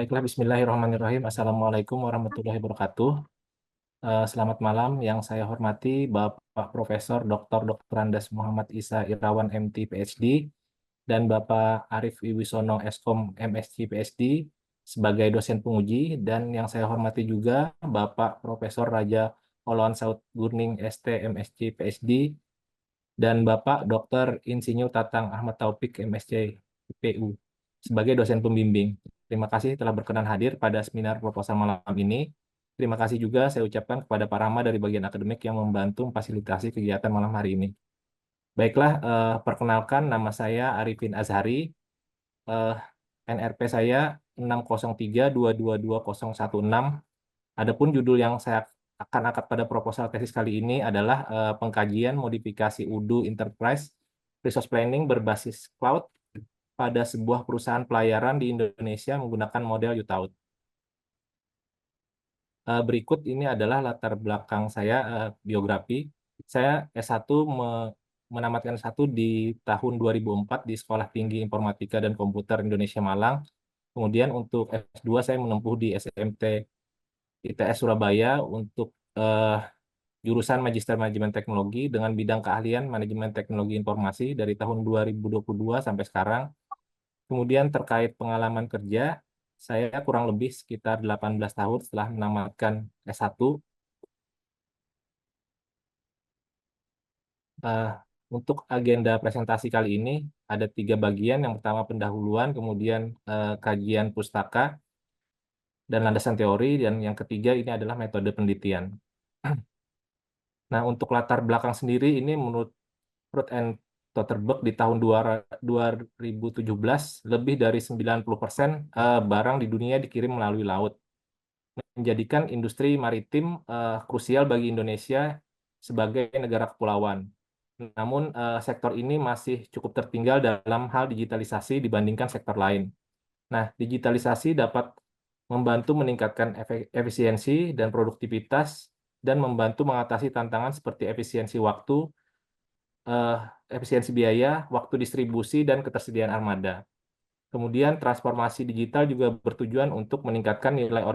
Baiklah, Bismillahirrahmanirrahim. Assalamualaikum warahmatullahi wabarakatuh. Selamat malam, yang saya hormati Bapak Profesor Dr. Andes Muhammad Isa Irawan MT PhD dan Bapak Arif Wiwisono Eskom MSc PhD sebagai dosen penguji, dan yang saya hormati juga Bapak Profesor Raja Oloan Saud Gurning ST MSc PhD dan Bapak Dr. Insinyur Tatang Ahmad Taufik MSc PU sebagai dosen pembimbing. Terima kasih telah berkenan hadir pada seminar proposal malam ini. Terima kasih juga saya ucapkan kepada Pak Rama dari bagian akademik yang membantu memfasilitasi kegiatan malam hari ini. Baiklah, perkenalkan nama saya Arifin Azhari. Eh, NRP saya 603222016. Adapun judul yang saya akan angkat pada proposal tesis kali ini adalah pengkajian modifikasi Udo Enterprise Resource Planning berbasis cloud pada sebuah perusahaan pelayaran di Indonesia menggunakan model UTAUT. Berikut ini adalah latar belakang saya, biografi. Saya S1 menamatkan S1 di tahun 2004 di Sekolah Tinggi Informatika dan Komputer Indonesia Malang. Kemudian untuk S2 saya menempuh di SMT ITS Surabaya untuk jurusan Magister Manajemen Teknologi dengan bidang keahlian Manajemen Teknologi Informasi dari tahun 2022 sampai sekarang. Kemudian terkait pengalaman kerja, saya kurang lebih sekitar 18 tahun setelah menamatkan S1. Eh, untuk agenda presentasi kali ini ada 3 bagian. Yang pertama pendahuluan, kemudian kajian pustaka dan landasan teori, dan yang ketiga ini adalah metode penelitian. Nah, untuk latar belakang sendiri ini menurut Ruth and Totterberg di tahun 2017 lebih dari 90% barang di dunia dikirim melalui laut, menjadikan industri maritim krusial bagi Indonesia sebagai negara kepulauan. Namun sektor ini masih cukup tertinggal dalam hal digitalisasi dibandingkan sektor lain. Nah, digitalisasi dapat membantu meningkatkan efisiensi dan produktivitas dan membantu mengatasi tantangan seperti efisiensi waktu, eh, efisiensi biaya, waktu distribusi, dan ketersediaan armada. Kemudian transformasi digital juga bertujuan untuk meningkatkan nilai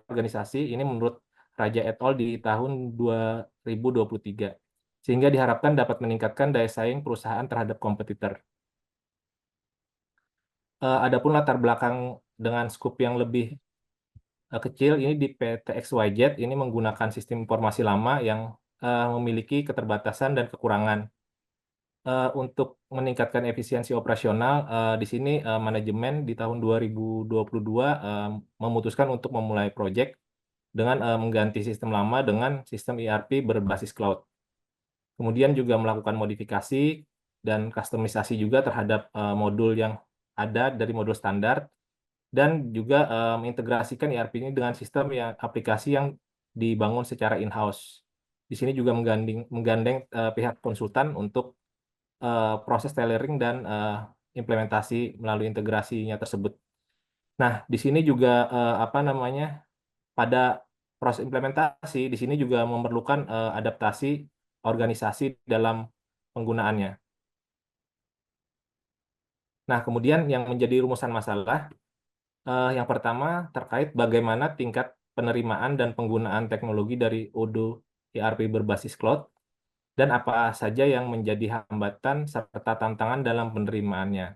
organisasi, ini menurut Raja et al. Di tahun 2023, sehingga diharapkan dapat meningkatkan daya saing perusahaan terhadap kompetitor. Adapun latar belakang dengan skup yang lebih kecil, ini di PT XYZ ini menggunakan sistem informasi lama yang memiliki keterbatasan dan kekurangan. Untuk meningkatkan efisiensi operasional, di sini manajemen di tahun 2022 memutuskan untuk memulai proyek dengan mengganti sistem lama dengan sistem ERP berbasis cloud. Kemudian juga melakukan modifikasi dan kustomisasi juga terhadap modul yang ada dari modul standar, dan juga mengintegrasikan ERP ini dengan sistem aplikasi yang dibangun secara in-house. Di sini juga menggandeng pihak konsultan untuk proses tailoring dan implementasi melalui integrasinya tersebut. Nah, di sini juga apa namanya, pada proses implementasi di sini juga memerlukan adaptasi organisasi dalam penggunaannya. Nah, kemudian yang menjadi rumusan masalah, yang pertama terkait bagaimana tingkat penerimaan dan penggunaan teknologi dari Odoo ERP berbasis cloud, dan apa saja yang menjadi hambatan serta tantangan dalam penerimaannya.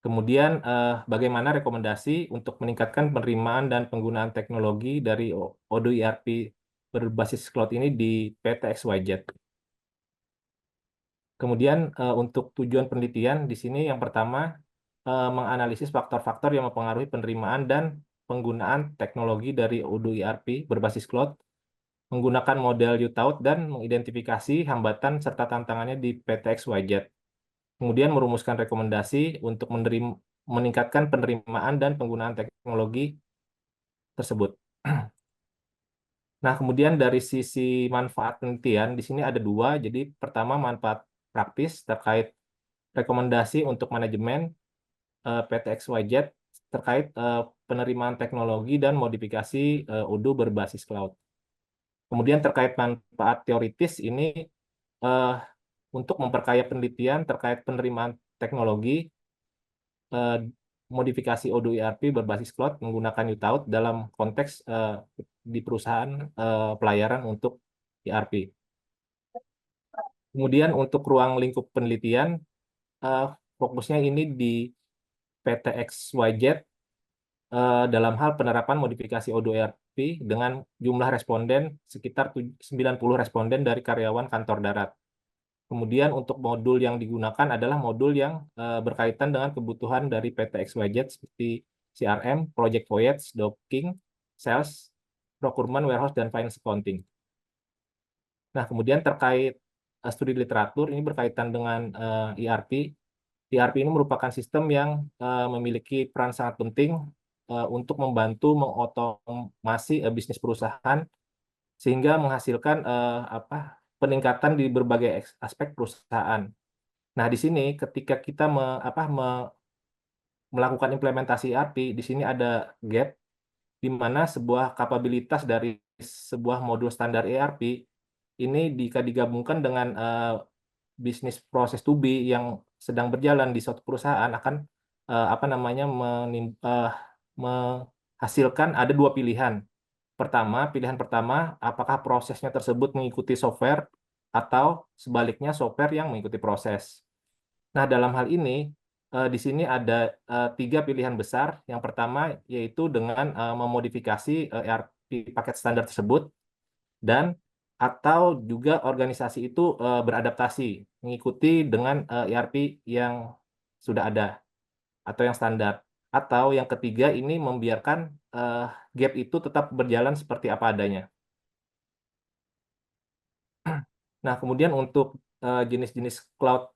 Kemudian, bagaimana rekomendasi untuk meningkatkan penerimaan dan penggunaan teknologi dari Odoo ERP berbasis cloud ini di PT XYZ. Kemudian, untuk tujuan penelitian di sini yang pertama, menganalisis faktor-faktor yang mempengaruhi penerimaan dan penggunaan teknologi dari Odoo ERP berbasis cloud, menggunakan model UTAUT, dan mengidentifikasi hambatan serta tantangannya di PT XYZ. Kemudian merumuskan rekomendasi untuk meningkatkan penerimaan dan penggunaan teknologi tersebut. Nah, kemudian dari sisi manfaat penelitian, di sini ada 2. Jadi, pertama manfaat praktis terkait rekomendasi untuk manajemen PT XYZ terkait penerimaan teknologi dan modifikasi Odoo berbasis cloud. Kemudian terkait manfaat teoritis ini eh, untuk memperkaya penelitian terkait penerimaan teknologi, modifikasi Odoo ERP berbasis cloud menggunakan UTauth dalam konteks di perusahaan pelayaran untuk ERP. Kemudian untuk ruang lingkup penelitian, fokusnya ini di PT XYZ dalam hal penerapan modifikasi Odoo ERP dengan jumlah responden sekitar 90 responden dari karyawan kantor darat. Kemudian untuk modul yang digunakan adalah modul yang berkaitan dengan kebutuhan dari PT XYZ seperti CRM, Project Voyage, Docking, Sales, Procurement, Warehouse, dan Finance Accounting. Nah, kemudian terkait studi literatur, ini berkaitan dengan ERP. ERP ini merupakan sistem yang memiliki peran sangat penting untuk membantu mengotomasi bisnis perusahaan sehingga menghasilkan peningkatan di berbagai aspek perusahaan. Nah, di sini ketika kita melakukan implementasi ERP, di sini ada gap di mana sebuah kapabilitas dari sebuah modul standar ERP ini jika digabungkan dengan bisnis proses to be yang sedang berjalan di suatu perusahaan akan menghasilkan ada dua pilihan. Pilihan pertama, apakah prosesnya tersebut mengikuti software atau sebaliknya software yang mengikuti proses. Nah, dalam hal ini di sini ada tiga pilihan besar. Yang pertama yaitu dengan memodifikasi ERP paket standar tersebut dan atau juga organisasi itu beradaptasi mengikuti dengan ERP yang sudah ada atau yang standar. Atau yang ketiga ini membiarkan gap itu tetap berjalan seperti apa adanya. Nah, kemudian untuk jenis-jenis cloud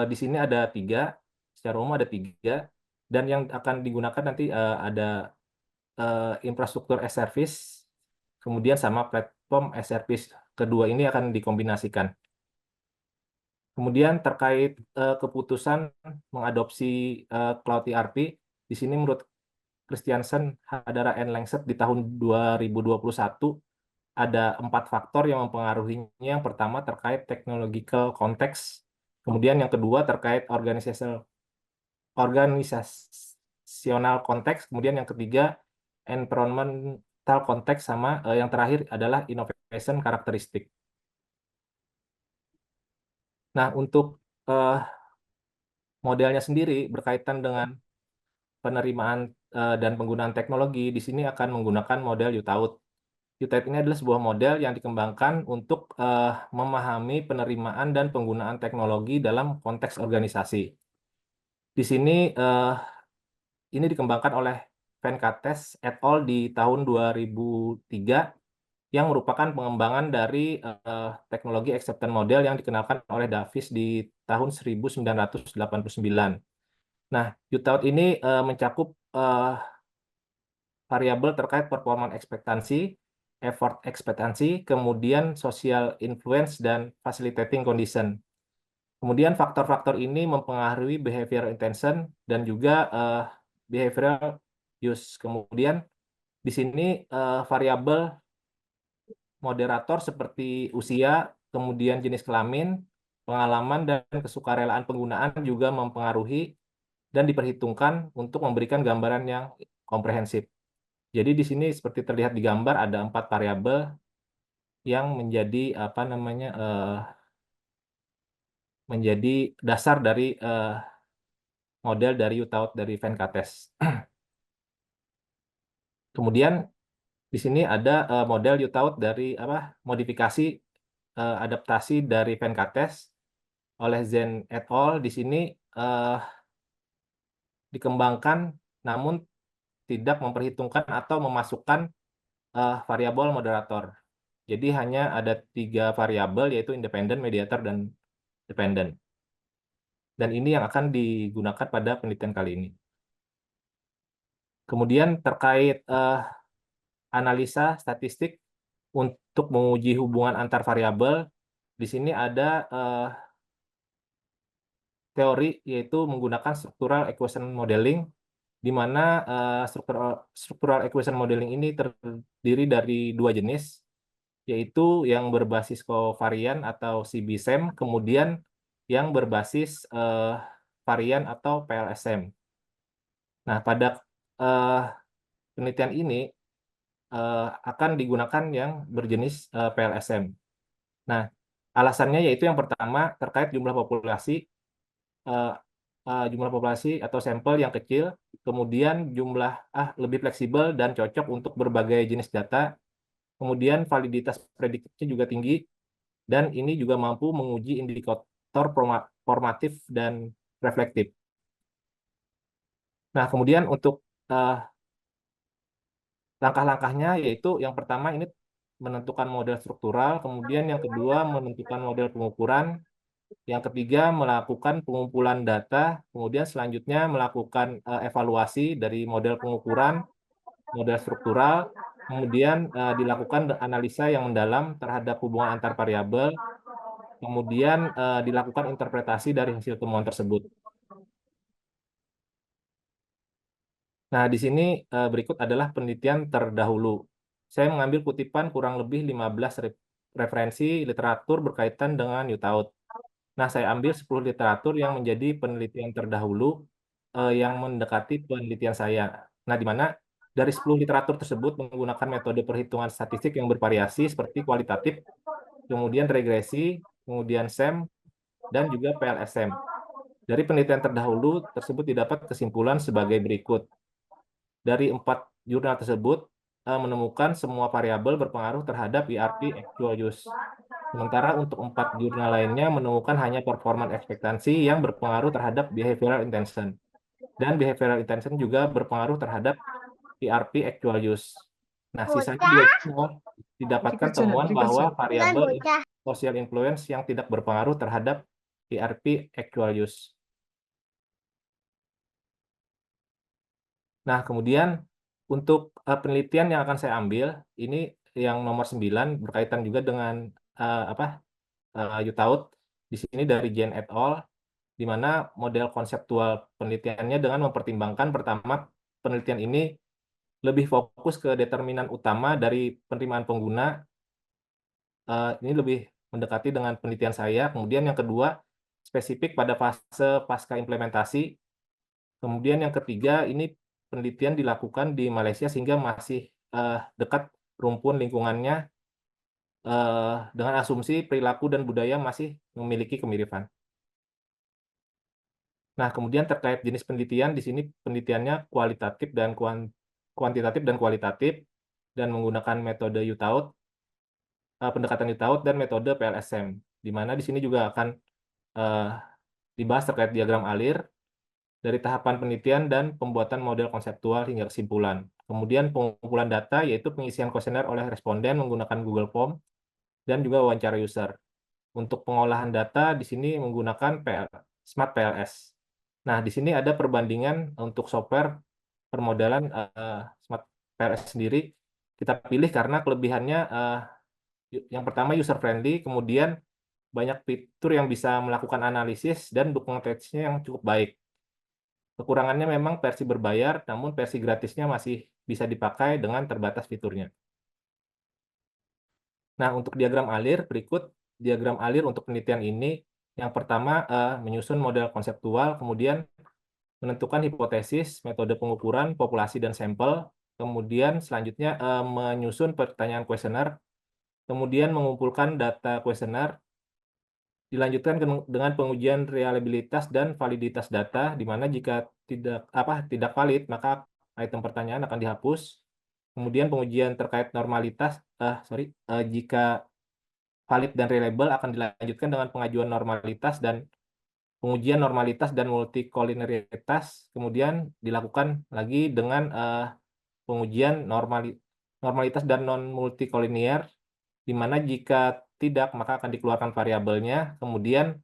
di sini ada tiga, secara umum ada tiga, dan yang akan digunakan nanti ada infrastruktur as service, kemudian sama platform as service. Kedua ini akan dikombinasikan. Kemudian terkait keputusan mengadopsi Cloud ERP, di sini menurut Christiansen, Hadara and Langseth di tahun 2021 ada 4 faktor yang mempengaruhinya. Yang pertama terkait technological context, kemudian yang kedua terkait organisasional konteks, kemudian yang ketiga environmental konteks, sama yang terakhir adalah innovation karakteristik. Nah, untuk modelnya sendiri berkaitan dengan penerimaan dan penggunaan teknologi, di sini akan menggunakan model UTauth. UTauth ini adalah sebuah model yang dikembangkan untuk memahami penerimaan dan penggunaan teknologi dalam konteks organisasi. Di sini ini dikembangkan oleh Venkatesh et al. Di tahun 2003 yang merupakan pengembangan dari teknologi acceptance model yang dikenalkan oleh Davis di tahun 1989. Nah, UTauth ini mencakup variabel terkait performance ekspektansi, effort ekspektansi, kemudian social influence, dan facilitating condition. Kemudian faktor-faktor ini mempengaruhi behavioral intention dan juga behavioral use. Kemudian di sini variabel moderator seperti usia, kemudian jenis kelamin, pengalaman, dan kesukarelaan penggunaan juga mempengaruhi dan diperhitungkan untuk memberikan gambaran yang komprehensif. Jadi di sini seperti terlihat di gambar ada 4 variabel yang menjadi menjadi dasar dari model dari UTauth dari Venkatesh. Kemudian di sini ada model UTauth dari modifikasi adaptasi dari Venkatesh oleh Zen et al. Di sini dikembangkan namun tidak memperhitungkan atau memasukkan variabel moderator. Jadi hanya ada 3 variabel yaitu independent, mediator, dan dependent. Dan ini yang akan digunakan pada penelitian kali ini. Kemudian terkait analisa statistik untuk menguji hubungan antar variabel, di sini ada teori yaitu menggunakan structural equation modeling, di mana structural equation modeling ini terdiri dari 2 jenis, yaitu yang berbasis kovarian atau CBSEM, kemudian yang berbasis varian atau PLSM. Nah, pada eh, penelitian ini akan digunakan yang berjenis PLSM. Nah, alasannya yaitu yang pertama terkait eh, jumlah populasi atau sampel yang kecil, kemudian jumlah lebih fleksibel dan cocok untuk berbagai jenis data, kemudian validitas prediktifnya juga tinggi, dan ini juga mampu menguji indikator formatif dan reflektif. Nah, kemudian untuk eh, langkah-langkahnya yaitu yang pertama ini menentukan model struktural, kemudian yang kedua menentukan model pengukuran, yang ketiga melakukan pengumpulan data, kemudian selanjutnya melakukan evaluasi dari model pengukuran, model struktural, kemudian dilakukan analisa yang mendalam terhadap hubungan antar variabel, kemudian dilakukan interpretasi dari hasil temuan tersebut. Nah, di sini berikut adalah penelitian terdahulu. Saya mengambil kutipan kurang lebih 15 referensi literatur berkaitan dengan UTAUT. Nah, saya ambil 10 literatur yang menjadi penelitian terdahulu yang mendekati penelitian saya. Nah, di mana dari 10 literatur tersebut menggunakan metode perhitungan statistik yang bervariasi seperti kualitatif, kemudian regresi, kemudian SEM, dan juga PLSM. Dari penelitian terdahulu tersebut didapat kesimpulan sebagai berikut. Dari 4 jurnal tersebut menemukan semua variabel berpengaruh terhadap IRP actual use. Sementara untuk 4 jurnal lainnya menemukan hanya performance ekspektasi yang berpengaruh terhadap behavioral intention. Dan behavioral intention juga berpengaruh terhadap IRP actual use. Nah, sisanya 2 jurnal didapatkan temuan bahwa variabel social influence yang tidak berpengaruh terhadap IRP actual use. Nah, kemudian untuk penelitian yang akan saya ambil, ini yang nomor 9 berkaitan juga dengan UTAUT. Di sini dari Jen et al., di mana model konseptual penelitiannya dengan mempertimbangkan pertama, penelitian ini lebih fokus ke determinan utama dari penerimaan pengguna. Ini lebih mendekati dengan penelitian saya. Kemudian yang kedua, spesifik pada fase pasca implementasi. Kemudian yang ketiga, ini penelitian dilakukan di Malaysia sehingga masih dekat rumpun lingkungannya dengan asumsi perilaku dan budaya masih memiliki kemiripan. Nah, kemudian terkait jenis penelitian, di sini penelitiannya kualitatif dan kuantitatif dan kualitatif dan menggunakan metode UTAUT, pendekatan UTAUT dan metode PLSM, di mana di sini juga akan eh, dibahas terkait diagram alir, dari tahapan penelitian dan pembuatan model konseptual hingga kesimpulan. Kemudian pengumpulan data yaitu pengisian kuesioner oleh responden menggunakan Google Form dan juga wawancara user. Untuk pengolahan data di sini menggunakan Smart PLS. Nah, di sini ada perbandingan untuk software permodalan Smart PLS sendiri. Kita pilih karena kelebihannya yang pertama user friendly, kemudian banyak fitur yang bisa melakukan analisis dan dukungan teksnya yang cukup baik. Kekurangannya memang versi berbayar, namun versi gratisnya masih bisa dipakai dengan terbatas fiturnya. Nah, untuk diagram alir, berikut diagram alir untuk penelitian ini. Yang pertama, menyusun model konseptual, kemudian menentukan hipotesis, metode pengukuran, populasi, dan sampel. Kemudian selanjutnya menyusun pertanyaan kuesioner, kemudian mengumpulkan data kuesioner, dilanjutkan dengan pengujian reliabilitas dan validitas data, di mana jika tidak valid, maka item pertanyaan akan dihapus. Kemudian pengujian terkait normalitas, jika valid dan reliable akan dilanjutkan dengan pengajuan normalitas dan pengujian normalitas dan multikoliniaritas, kemudian dilakukan lagi dengan pengujian normalitas dan non multikolinier, di mana jika tidak maka akan dikeluarkan variabelnya, kemudian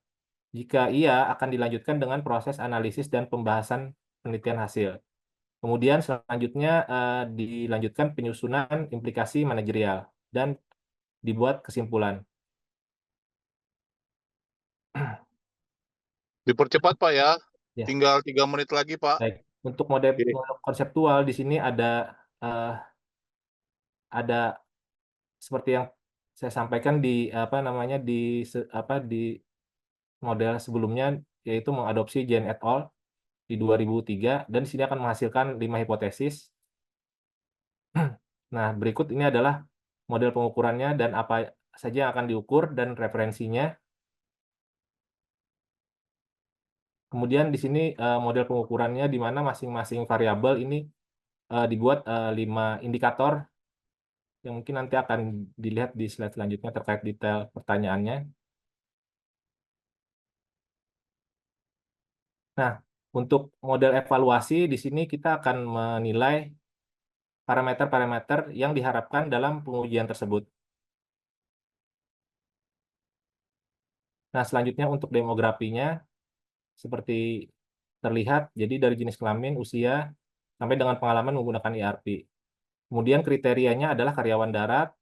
jika iya akan dilanjutkan dengan proses analisis dan pembahasan penelitian hasil. Kemudian selanjutnya dilanjutkan penyusunan implikasi manajerial dan dibuat kesimpulan. Dipercepat Pak ya. Ya, Tinggal 3 menit lagi Pak. baik. Untuk model Oke. konseptual di sini eh, ada seperti yang saya sampaikan di di model sebelumnya, yaitu mengadopsi Jen et al. di 2003 dan di sini akan menghasilkan 5 hipotesis. Nah, berikut ini adalah model pengukurannya dan apa saja yang akan diukur dan referensinya. Kemudian di sini model pengukurannya di mana masing-masing variabel ini dibuat 5 indikator yang mungkin nanti akan dilihat di slide selanjutnya terkait detail pertanyaannya. Nah, untuk model evaluasi di sini kita akan menilai parameter-parameter yang diharapkan dalam pengujian tersebut. Nah, selanjutnya untuk demografinya seperti terlihat, jadi dari jenis kelamin, usia, sampai dengan pengalaman menggunakan ERP. Kemudian kriterianya adalah karyawan darat,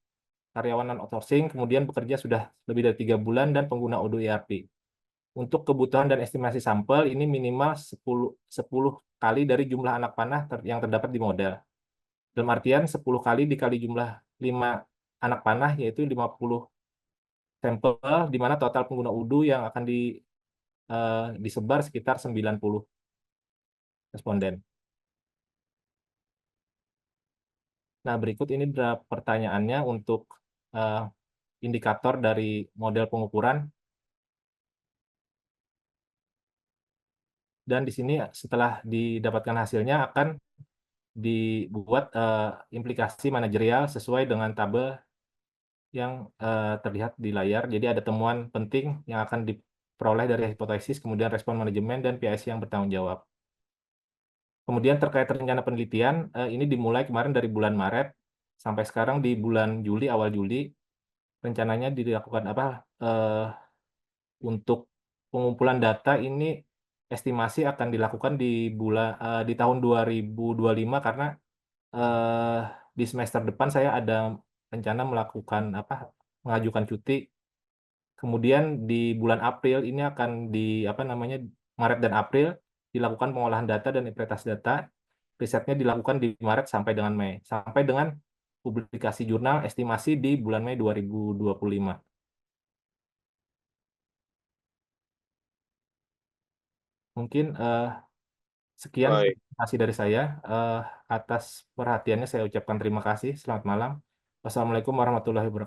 karyawan non-outsourcing, kemudian bekerja sudah lebih dari 3 bulan, dan pengguna Odoo ERP. Untuk kebutuhan dan estimasi sampel, ini minimal 10 kali dari jumlah anak panah yang terdapat di model. Dalam artian 10 kali dikali jumlah 5 anak panah, yaitu 50 sampel, di mana total pengguna Odoo yang akan disebar sekitar 90 responden. Nah, berikut ini pertanyaannya untuk eh, indikator dari model pengukuran. Dan di sini setelah didapatkan hasilnya akan dibuat implikasi manajerial sesuai dengan tabel yang terlihat di layar. Jadi ada temuan penting yang akan diperoleh dari hipotesis, kemudian respon manajemen, dan PIC yang bertanggung jawab. Kemudian terkait rencana penelitian, ini dimulai kemarin dari bulan Maret sampai sekarang di bulan Juli, awal Juli. Rencananya dilakukan apa? Untuk pengumpulan data ini estimasi akan dilakukan di tahun 2025 karena eh, di semester depan saya ada rencana mengajukan cuti. Kemudian di bulan April ini akan Maret dan April dilakukan pengolahan data dan interpretasi data. Risetnya dilakukan di Maret sampai dengan Mei, sampai dengan publikasi jurnal estimasi di bulan Mei 2025. Mungkin sekian Baik. terima kasih dari saya. Eh, Atas perhatiannya saya ucapkan terima kasih. Selamat malam. Wassalamualaikum warahmatullahi wabarakatuh.